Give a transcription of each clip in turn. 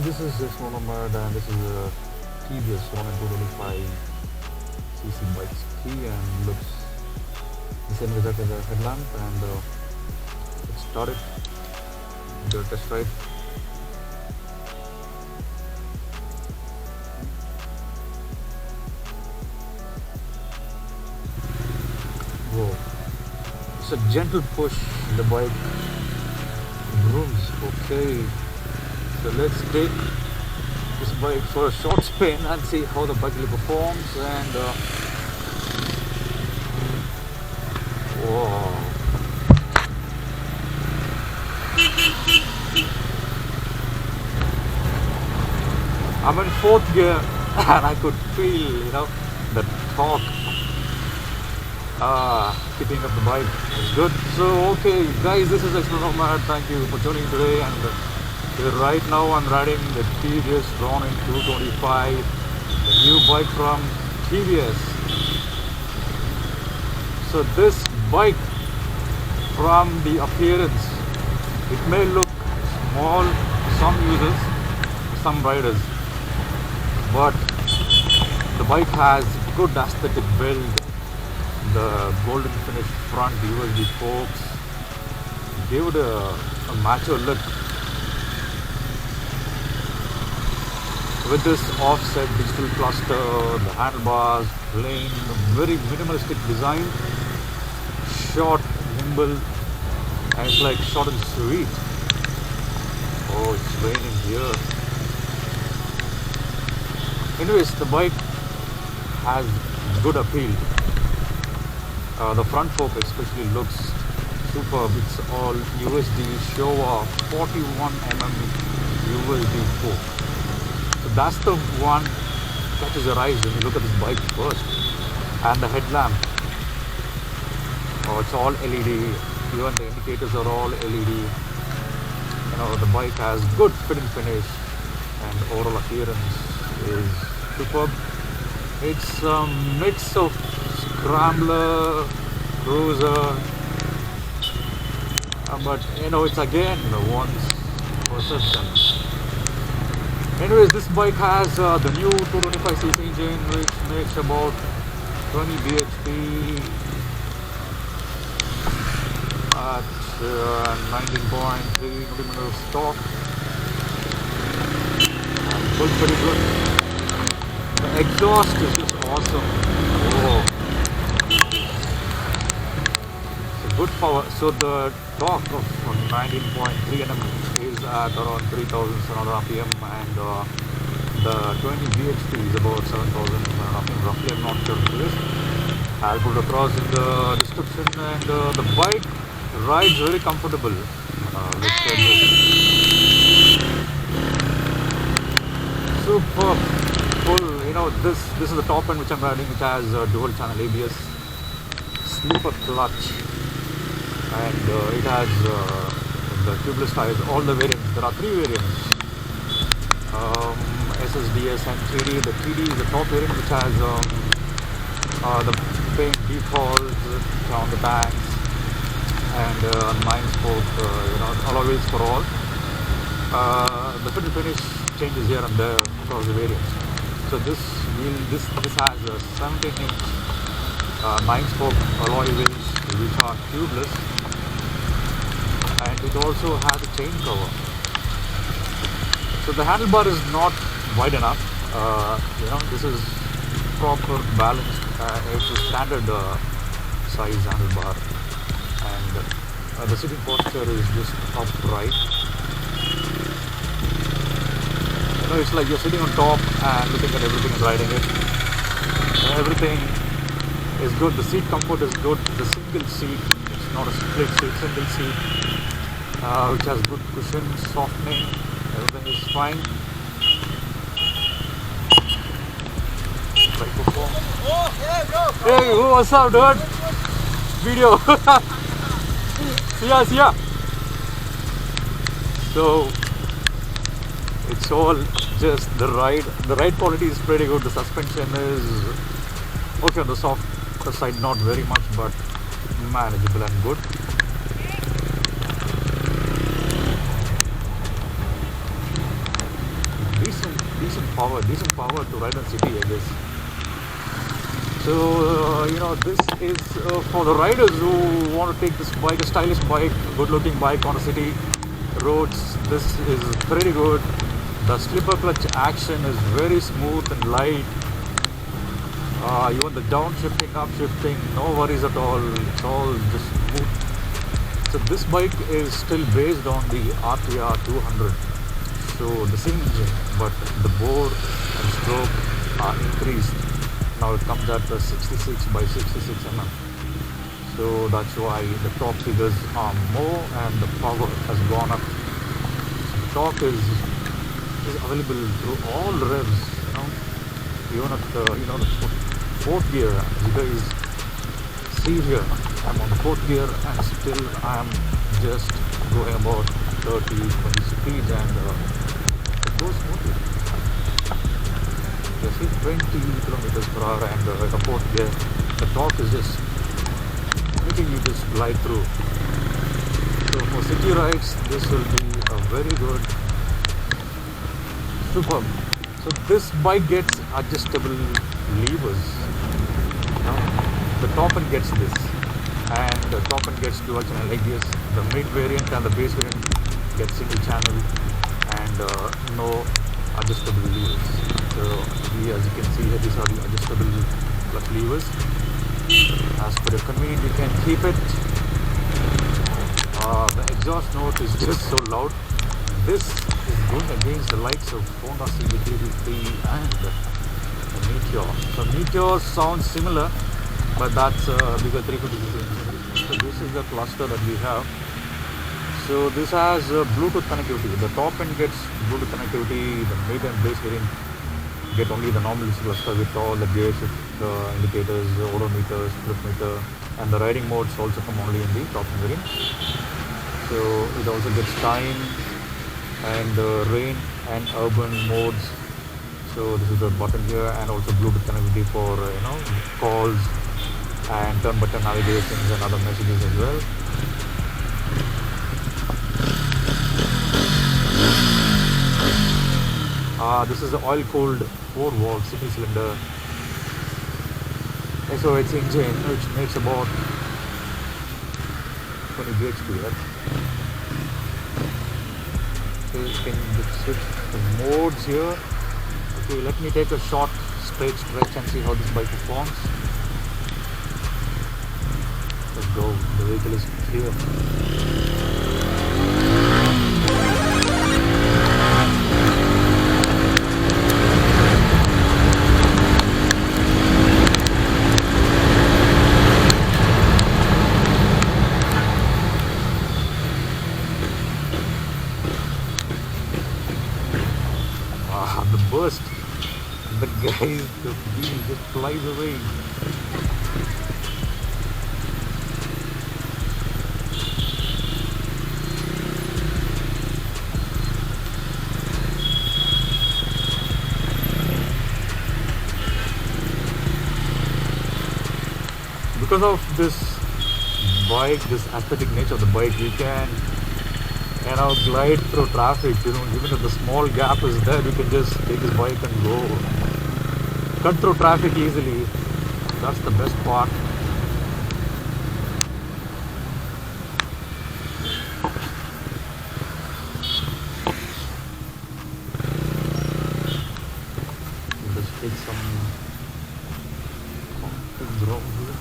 this is this monomer and this is a TVS Ronin 225cc bike ski and looks the same as the headlamp and it started the test ride. Whoa, it's a gentle push, the bike brooms. Okay, so let's take this bike for a short spin and see how the bike really performs. And whoa, I'm in fourth gear and I could feel, the torque keeping up the bike is good. So okay guys, this is Nomad. Thank you for tuning today, and right now I'm riding the TVS Ronin 225, the new bike from TVS. So this bike, from the appearance, it may look small to some users, some riders, but the bike has good aesthetic build. The golden finished front USB forks give it a macho look. With this offset digital cluster, the handlebars plain, very minimalistic design, short, nimble, and it's like short and sweet. Oh, it's raining here. Anyways, the bike has good appeal. The front fork especially looks superb. It's all USD Showa 41mm USD fork. So that's the one that catches your eyes when you look at this bike first. And the headlamp, it's all LED. Even the indicators are all LED. The bike has good fit and finish, and overall appearance is superb. It's a mix of scrambler, cruiser, but it's again one's perception. Anyways, this bike has the new 225cc engine, which makes about 20 bhp at 19.3 Nm of torque, and pulls pretty good. The exhaust is just awesome. Oh, good power. So the torque of 19.3 Nm is at around 3,700 rpm, and the 20 bhp is about 7,000 rpm roughly. I'm not sure of this. I'll put it across in the description. And the bike rides very comfortable. Super full. This is the top end which I'm riding, which has dual channel ABS, sleeper clutch, and it has the tubeless tires, all the variants. There are 3 variants, SSDS and 3D. The 3D is the top variant, which has the paint decals on the tanks, and 9-spoke alloy wheels for all. The fit and finish changes here and there across the variants. So this has a 17-inch 9-spoke alloy wheels, which are tubeless, and it also has a chain cover. So the handlebar is not wide enough. This is proper balanced. It's a standard size handlebar, and the sitting posture is just upright. It's like you're sitting on top and looking at everything and riding it. Everything is good. The seat comfort is good. The single seat, it's not a split seat, single seat, which has good cushion, softening. Everything is fine. Hey, what's up, dude? Video. See ya. So it's all just the ride. The ride quality is pretty good. The suspension is okay on the softer side, not very much, but manageable and good. power, decent power to ride in city, I guess. So this is for the riders who want to take this bike, a stylish bike, good-looking bike on a city roads. This is pretty good. The slipper clutch action is very smooth and light. Even the downshifting, upshifting, no worries at all. It's all just smooth. So this bike is still based on the RTR 200. So the same engine, but the bore and stroke are increased. Now it comes at 66 by 66 mm. So that's why the torque figures are more and the power has gone up. So the torque is available through all revs. Even at the fourth gear, as you guys see here, I'm on the fourth gear and still I am just going about 30-20 speeds and it goes smoothly. You see 20 kilometers per hour and the fourth gear, the torque is just making you just glide through. So for city rides, this will be a very good, superb. So this bike gets adjustable levers. The top end gets this, and the top end gets dual channel like this. The mid variant and the base variant get single channel and no adjustable levers. So here, as you can see here, these are the adjustable clutch levers. As per your convenience, you can keep it. The exhaust note is just so loud. This is going against the likes of Honda CB350 and the Meteor. So Meteor sounds similar, but that's bigger 350cc engine. So this is the cluster that we have. So this has Bluetooth connectivity. The top end gets Bluetooth connectivity. The mid and base variant get only the normal cluster with all the gear shift indicators, odometer, trip meter, and the riding modes also come only in the top end variant. So it also gets time and rain and urban modes. So this is the button here, and also Bluetooth connectivity for calls and turn button navigations and other messages as well. This is the oil-cooled 4-valve single cylinder SOH engine, which makes about 20 bhp. Right? So you can switch the modes here. Okay, let me take a short straight stretch and see how this bike performs. Let's go. The vehicle is here. The burst, the guys, the wheel just flies away. Because of this bike, this aesthetic nature of the bike, you can glide through traffic. Even if the small gap is there, you can just take this bike and go cut through traffic easily. That's the best part. Let's take some ground here.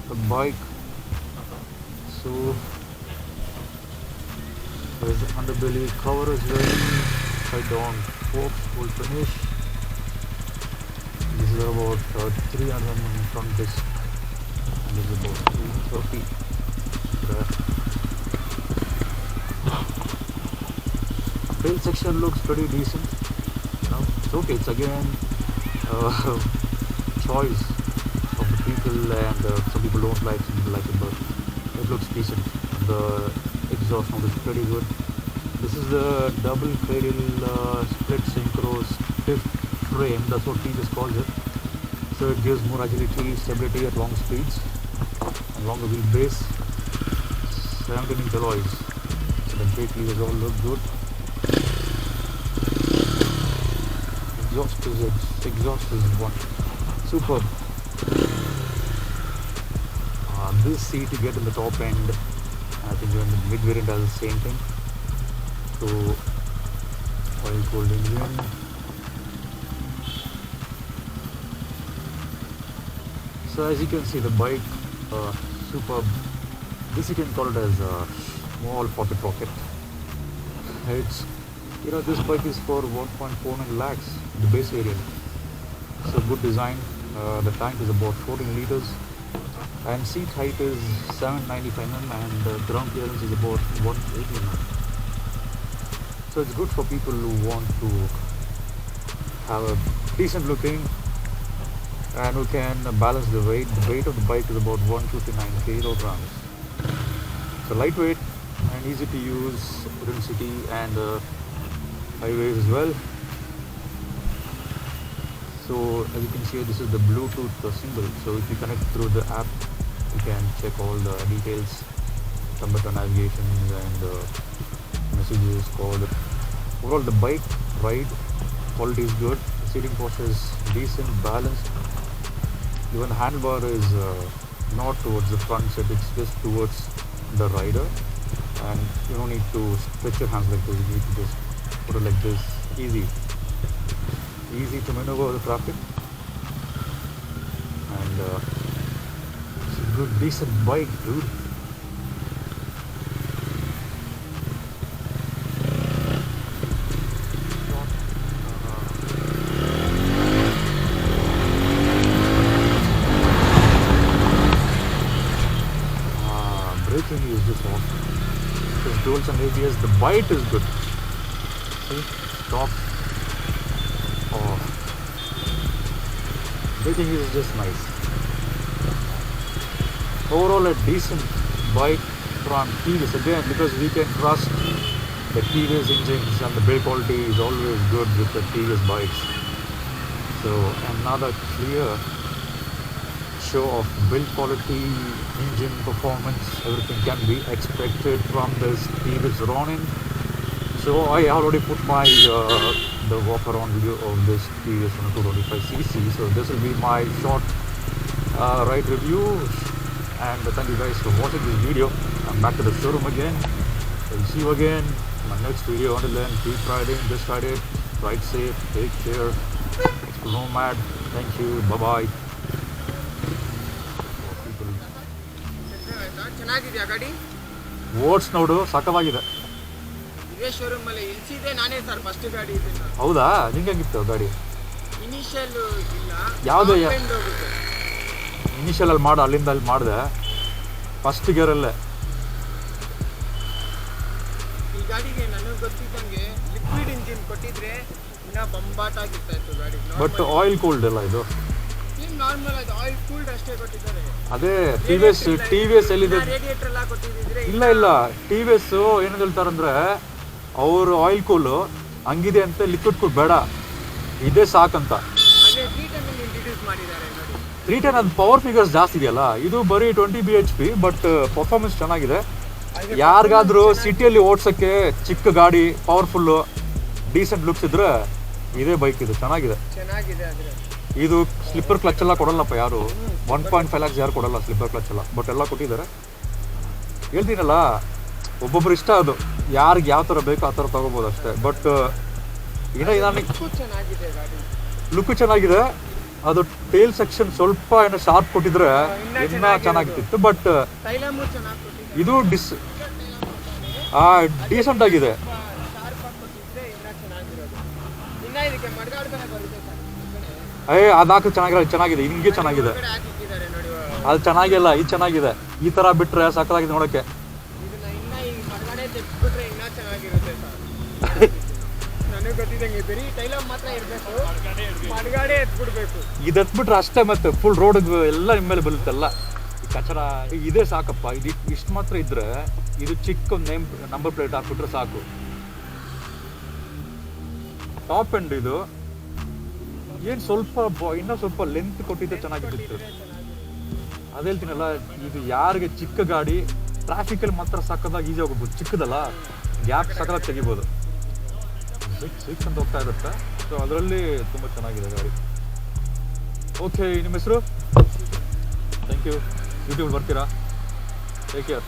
The bike, so there's the underbelly cover as well, side down forks, full finish. This is about 300 mm front disc, and this is about 230 there. Tail section looks pretty decent. It's okay. It's again choice of the people. practical, and some people don't like, some people like it, but it looks decent. The exhaust note is pretty good. This is the double cradle split synchro stiff frame. That's what TVS calls it. So it gives more agility, stability at long speeds and longer wheelbase. 17-inch alloys. So the brake levers all look good. Exhaust is one. Superb. This seat you get in the top end. I think even the mid variant has the same thing. So oil cooled engine. So as you can see, the bike superb. This you can call it as a small pocket rocket. It's, this bike is for 1.49 lakhs, the base variant. So good design. The tank is about 14 liters, and seat height is 795 mm, and ground clearance is about 180 mm. So it's good for people who want to have a decent looking and who can balance the weight. The weight of the bike is about 159 kilograms. So lightweight and easy to use within city and highways as well. So as you can see, this is the Bluetooth symbol. So if you connect through the app, you can check all the details, computer navigations and messages, call. Overall, the bike ride quality is good. The seating posture is decent, balanced. Even the handlebar is not towards the front set, it's just towards the rider, and you don't need to stretch your hands like this. You need to just put it like this. Easy to maneuver the traffic, and it's a good, decent bike, dude. Braking is just awesome. This dual and ABS, the bite is good. See, stop. Oh, braking is just nice. Overall, a decent bike from TVS again, because we can trust the TVS engines, and the build quality is always good with the TVS bikes. So another clear show of build quality, engine performance, everything can be expected from this TVS Ronin. So I already put my the walk around video of this TVS Ronin 225cc. So this will be my short ride review, and thank you guys for watching this video. I'm back to the showroom again. I'll see you again in my next video. Until then, keep riding, just ride it, ride safe, take care. It's Nomad. Thank you, bye bye. ಚೆನ್ನಾಗಿದೆಯಾ ಗಾಡಿ? Oats ನೋಡು, ಸಾಕವಾಗಿದೆ. ಇದೇ showroom ಅಲ್ಲಿ ಇಲ್ಸಿದೆ ನಾನೇ sir first ಗಾಡಿ ಇದೆ. ಹೌದಾ? ನಿಂಗೆ ಹೆಂಗಿತ್ತು ಗಾಡಿ? ಇನಿಷಿಯಲ್ ಇಲ್ಲ. ಯಾವುದು ಇನಿಷಿಯಲ್ ಅಲ್ಲಿ ಮಾಡು, ಅಲ್ಲಿಂದ ಅಲ್ಲಿ ಮಾಡಿದೆ ಫಸ್ಟ್ ಗೇರಲ್ಲೇ. ಈ ಗಾಡಿಗೆ ನನಗೆ ಗೊತ್ತಿದ್ದಂಗೆ ಲಿಕ್ವಿಡ್ ಇಂಜಿನ್ ಕೊಟ್ಟಿದ್ರೆ ಇನ್ನ ಬಂಬಾಟ್ ಆಗಿರ್ತಾ ಇತ್ತು ಗಾಡಿ. ಬಟ್ ಆಯಿಲ್ ಕೂಲ್ಡ್ ಅಲ್ಲ ಇದು? ನಾರ್ಮಲ್ ಅದು ಆಯಿಲ್ ಕೂಲ್ಡ್ ಅಷ್ಟೇ ಕೊಟ್ಟಿದ್ದಾರೆ. ಅದೇ ಟಿವಿಎಸ್ ಎಲ್ಲಿದೆ? ರೇಡಿಯೇಟರ್ ಎಲ್ಲ ಕೊಟ್ಟಿದ್ರೆ ಇಲ್ಲ ಟಿವಿಎಸ್ ಏನು ಹೇಳ್ತಾರಂದ್ರೆ, ಅವರು ಆಯಿಲ್ ಕೂಲ್ ಹಂಗಿದೆ ಅಂತ, ಲಿಕ್ವಿಡ್ ಕೂಲ್ ಬೇಡ, ಇದೇ ಸಾಕಂತ. ಅದೇ 310 ಇಂಟ್ರೊಡ್ಯೂಸ್ ಮಾಡಿದ್ದಾರೆ ನೋಡಿ. 310 ಅದು ಪವರ್ ಫಿಗರ್ಸ್ ಜಾಸ್ತಿ ಇದೆಯಲ್ಲ, ಇದು ಬರೀ 20 bhp, ಬಟ್ ಪರ್ಫಾರ್ಮೆನ್ಸ್ ಚೆನ್ನಾಗಿದೆ. ಯಾರಿಗಾದ್ರೂ ಸಿಟಿಯಲ್ಲಿ ಓಡ್ಸೋಕ್ಕೆ ಚಿಕ್ಕ ಗಾಡಿ, ಪವರ್ಫುಲ್ಲು, ಡೀಸೆಂಟ್ ಲುಕ್ಸ್ ಇದ್ರೆ ಇದೇ ಬೈಕ್ ಇದು ಚೆನ್ನಾಗಿದೆ. ಆದರೆ ಇದು ಸ್ಲಿಪ್ಪರ್ ಕ್ಲಚ್ ಎಲ್ಲ ಕೊಡಲ್ಲಪ್ಪ ಯಾರು, 1.5 lakhs ಯಾರು ಕೊಡಲ್ಲ ಸ್ಲಿಪ್ಪರ್ ಕ್ಲಚ್ ಎಲ್ಲ, ಬಟ್ ಎಲ್ಲ ಕೊಟ್ಟಿದ್ದಾರೆ. ಹೇಳ್ತೀನಲ್ಲ, ಒಬ್ಬೊಬ್ರು ಇಷ್ಟ, ಅದು ಯಾರಿಗೆ ಯಾವ ಥರ ಬೇಕೋ ಆ ಥರ ತೊಗೋಬೋದು ಅಷ್ಟೇ. ಬಟ್ ಲುಕ್ಕು ಚೆನ್ನಾಗಿದೆ. ಅದು ಟೇಲ್ ಸೆಕ್ಷನ್ ಸ್ವಲ್ಪ ಏನೋ ಶಾರ್ಪ್ ಕೊಟ್ಟಿದ್ರೆ ಇನ್ನೂ ಚೆನ್ನಾಗಿತ್ತು, ಬಟ್ ಇದು ಡೀಸೆಂಟ್ ಆಗಿದೆ. ಅದು ಹಾಕಿ ಚೆನ್ನಾಗಿದೆ, ಹಿಂಗೆ ಚೆನ್ನಾಗಿದೆ. ಅದು ಚೆನ್ನಾಗಿಲ್ಲ, ಇದು ಚೆನ್ನಾಗಿದೆ. ಈ ಥರ ಬಿಟ್ಟರೆ ಸಾಕಾಗಿದೆ ನೋಡೋಕ್ಕೆ. ನನಗೆ ಗೊತ್ತಿದ್ದಂಗೆ ಬರೀ ಟೈಲರ್ ಮಾತ್ರ ಇರಬೇಕು, ಮಡ್ಗಾಡೆ ಎತ್ಬಿಡ್ಬೇಕು. ಇದು ಎತ್ಬಿಟ್ರೆ ಅಷ್ಟೇ, ಮತ್ತೆ ಫುಲ್ ರೋಡ್ಗೆ ಎಲ್ಲ ನಿಮ್ಮ ಮೇಲೆ ಬೀಳುತ್ತಲ್ಲ ಈ ಕಚರ. ಇದೇ ಸಾಕಪ್ಪ, ಇದು ಇಷ್ಟು ಮಾತ್ರ ಇದ್ರೆ ಇದು ಚಿಕ್ಕ ಒಂದು ನಂಬರ್ ಪ್ಲೇಟ್ ಹಾಕ್ಬಿಟ್ರೆ ಸಾಕು. ಟಾಪ್ ಎಂಡ್ ಇದು ಏನು ಸ್ವಲ್ಪ ಇನ್ನೂ ಸ್ವಲ್ಪ ಲೆಂತ್ ಕೊಟ್ಟಿದ್ದೆ ಚೆನ್ನಾಗಿತ್ತು. ಅದೇ ಹೇಳ್ತೀನಲ್ಲ, ಇದು ಯಾರಿಗೆ ಚಿಕ್ಕ ಗಾಡಿ ಟ್ರಾಫಿಕಲ್ಲಿ ಮಾತ್ರ ಸಕ್ಕದಾಗ ಈಸಿ ಹೋಗ್ಬೋದು, ಚಿಕ್ಕದಲ್ಲ ಗ್ಯಾಪ್ ಸಕ್ಕದಾಗ ತೆಗಿಬೋದು. ಸಿಕ್ಸ್ ಅಂತ ಹೋಗ್ತಾ ಇರುತ್ತೆ. ಸೊ ಅದರಲ್ಲಿ ತುಂಬ ಚೆನ್ನಾಗಿದೆ ಗಾಡಿ. ಓಕೆ, ನಿಮ್ಮ ಹೆಸರು? Thank you. ಯೂಟ್ಯೂಬ್ ಬರ್ತೀರಾ? Take care.